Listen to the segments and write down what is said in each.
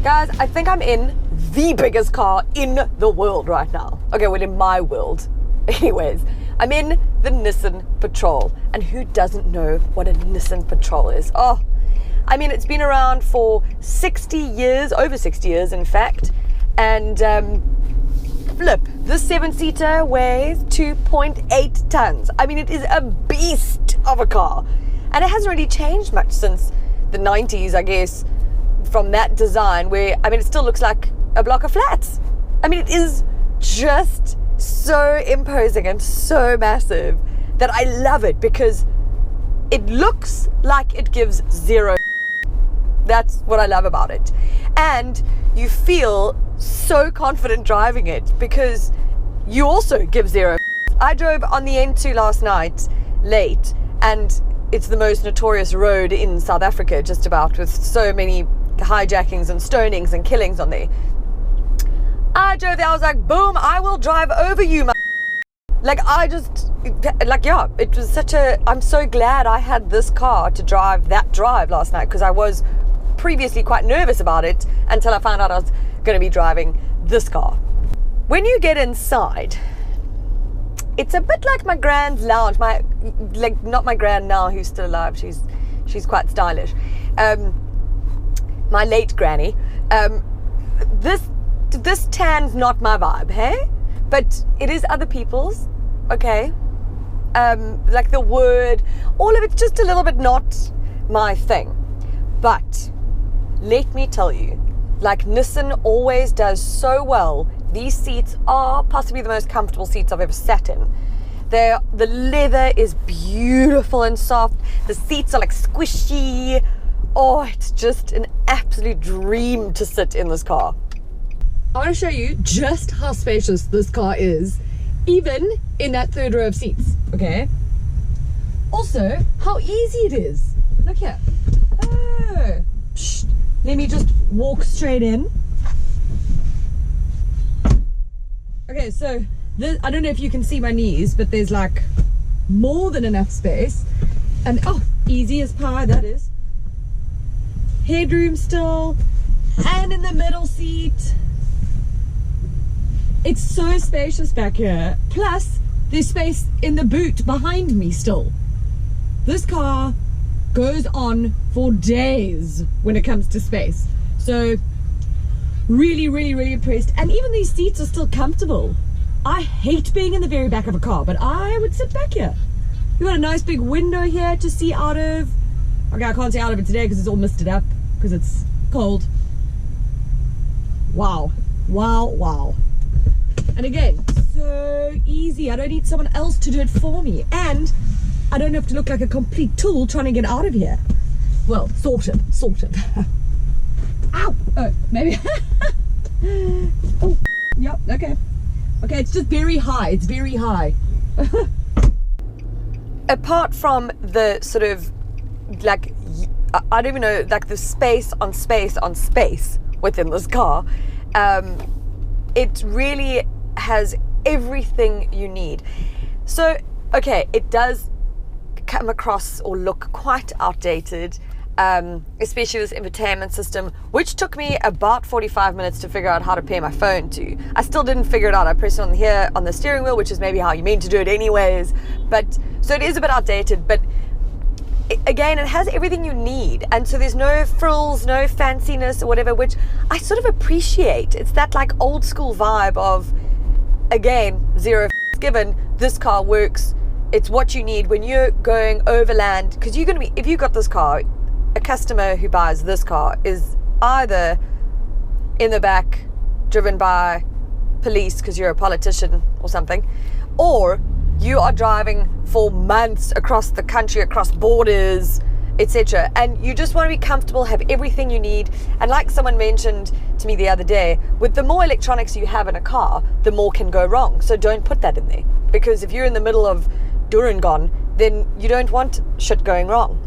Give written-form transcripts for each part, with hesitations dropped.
Guys, I think I'm in the biggest car in the world right now. Okay, well, in my world. Anyways, I'm in the Nissan Patrol. And who doesn't know what a Nissan Patrol is? Oh, I mean, it's been around for 60 years, over 60 years, in fact. And flip, this 7-seater weighs 2.8 tons. I mean, it is a beast of a car. And it hasn't really changed much since the 90s, I guess, from that design where, I mean, it still looks like a block of flats. I mean, it is just so imposing and so massive that I love it because it looks like it gives zero. That's what I love about it. And you feel so confident driving it because you also give zero. I drove on the N2 last night late, and it's the most notorious road in South Africa, just about, with so many hijackings and stonings and killings on there. I drove there, I was like, boom, I will drive over you, like, yeah, it was such a, I'm so glad I had this car to drive that drive last night, because I was previously quite nervous about it until I found out I was going to be driving this car. When you get inside, it's a bit like my grand's lounge. Not my grand now, who's still alive. She's quite stylish. My late granny. This tan's not my vibe, hey? But it is other people's, okay? Like the word, all of it's just a little bit not my thing. But let me tell you, like Nissan always does so well, these seats are possibly the most comfortable seats I've ever sat in. The leather is beautiful and soft. The seats are like squishy. Oh, it's just an absolute dream to sit in this car. I want to show you just how spacious this car is, even in that third row of seats, okay? Also, how easy it is. Look here. Oh, psst. Let me just walk straight in. Okay, so I don't know if you can see my knees, but there's like more than enough space. And oh, easy as pie, that is. Headroom still. And in the middle seat. It's so spacious back here. Plus, there's space in the boot behind me still. This car goes on for days when it comes to space. So really, really, really impressed. And even these seats are still comfortable. I hate being in the very back of a car, but I would sit back here. You've got a nice big window here to see out of. Okay, I can't see out of it today because it's all misted up because it's cold. Wow, wow, wow. And again, so easy. I don't need someone else to do it for me. And I don't have to look like a complete tool trying to get out of here. Well, sort of. Ow! Oh, maybe. Oh, yep, okay. Okay, it's just very high. It's very high. Apart from the sort of, like, I don't even know, like the space on space on space within this car, it really has everything you need. So, okay, it does come across or look quite outdated, especially this infotainment system, which took me about 45 minutes to figure out how to pair my phone to. I still didn't figure it out. I pressed it on here on the steering wheel, which is maybe how you mean to do it anyways, but so it is a bit outdated, but again, it has everything you need, and so there's no frills, no fanciness or whatever, which I sort of appreciate. It's that like old school vibe of, again, zero given. This car works. It's what you need when you're going overland, because you're going to be, if you got this car, a customer who buys this car is either in the back driven by police because you're a politician or something, or you are driving for months across the country, across borders, etc. And you just want to be comfortable, have everything you need. And like someone mentioned to me the other day, with the more electronics you have in a car, the more can go wrong. So don't put that in there, because if you're in the middle of Durangon, then you don't want shit going wrong.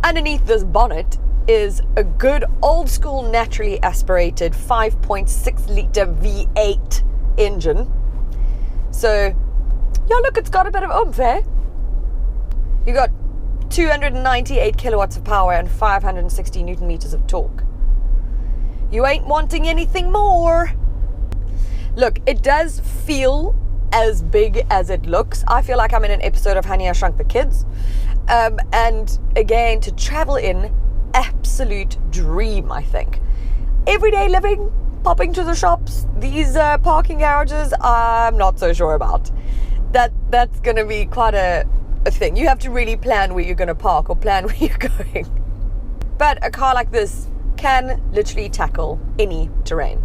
Underneath this bonnet is a good old school naturally aspirated 5.6 litre V8 engine. So yeah, look, it's got a bit of oomph, eh? You got 298 kilowatts of power and 560 newton meters of torque. You ain't wanting anything more. Look, it does feel as big as it looks. I feel like I'm in an episode of Honey, I Shrunk the Kids. And again, to travel in, absolute dream, I think. Everyday living, popping to the shops, these parking garages, I'm not so sure about. That's going to be quite a thing. You have to really plan where you're going to park or plan where you're going. But a car like this can literally tackle any terrain.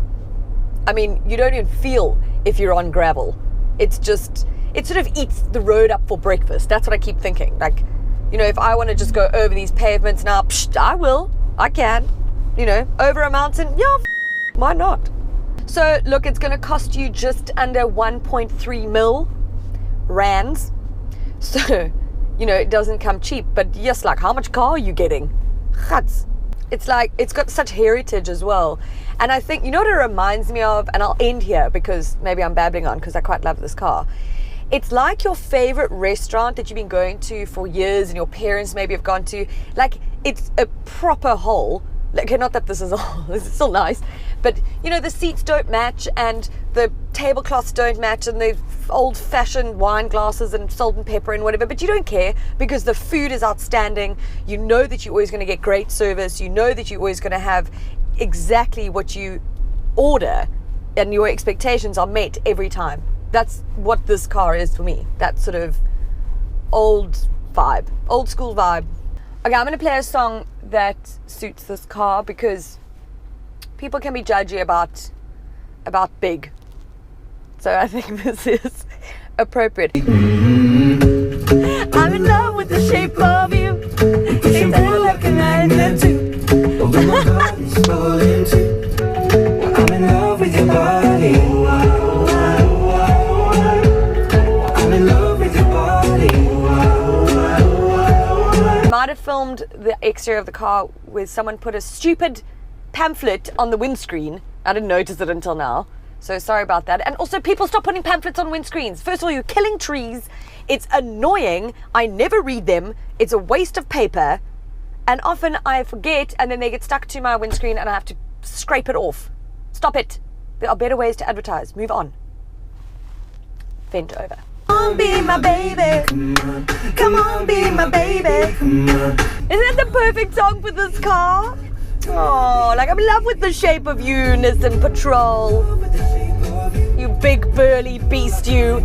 I mean, you don't even feel if you're on gravel. It's just, it sort of eats the road up for breakfast. That's what I keep thinking. Like, you know, if I want to just go over these pavements now, I will. I can. You know, over a mountain, yeah, why not? So, look, it's going to cost you just under 1.3 mil rands. So, you know, it doesn't come cheap. But yes, like, how much car are you getting? Guts. It's like, it's got such heritage as well. And I think, you know what it reminds me of? And I'll end here because maybe I'm babbling on because I quite love this car. It's like your favorite restaurant that you've been going to for years and your parents maybe have gone to. Like, it's a proper hole. Like, not that this is a hole, this is still nice. But, you know, the seats don't match and the tablecloths don't match and the old-fashioned wine glasses and salt and pepper and whatever. But you don't care because the food is outstanding. You know that you're always going to get great service. You know that you're always going to have exactly what you order and your expectations are met every time. That's what this car is for me. That sort of old vibe, old school vibe. Okay, I'm going to play a song that suits this car because people can be judgy about big. So I think this is appropriate. I'm in love with the shape of you. Seems that you're looking at it too. Although my body's falling too. I'm in love with your body. I'm in love with your body. Might have filmed the exterior of the car where someone put a stupid pamphlet on the windscreen. I didn't notice it until now. So sorry about that. And also, people stop putting pamphlets on windscreens. First of all, you're killing trees. It's annoying. I never read them. It's a waste of paper. And often I forget and then they get stuck to my windscreen and I have to scrape it off. Stop it. There are better ways to advertise. Move on. Bent over. Come on, be my baby. Come on, be my baby. Isn't that the perfect song for this car? Oh, like I'm in love with the shape of you, Nissan Patrol. You big burly beast, you.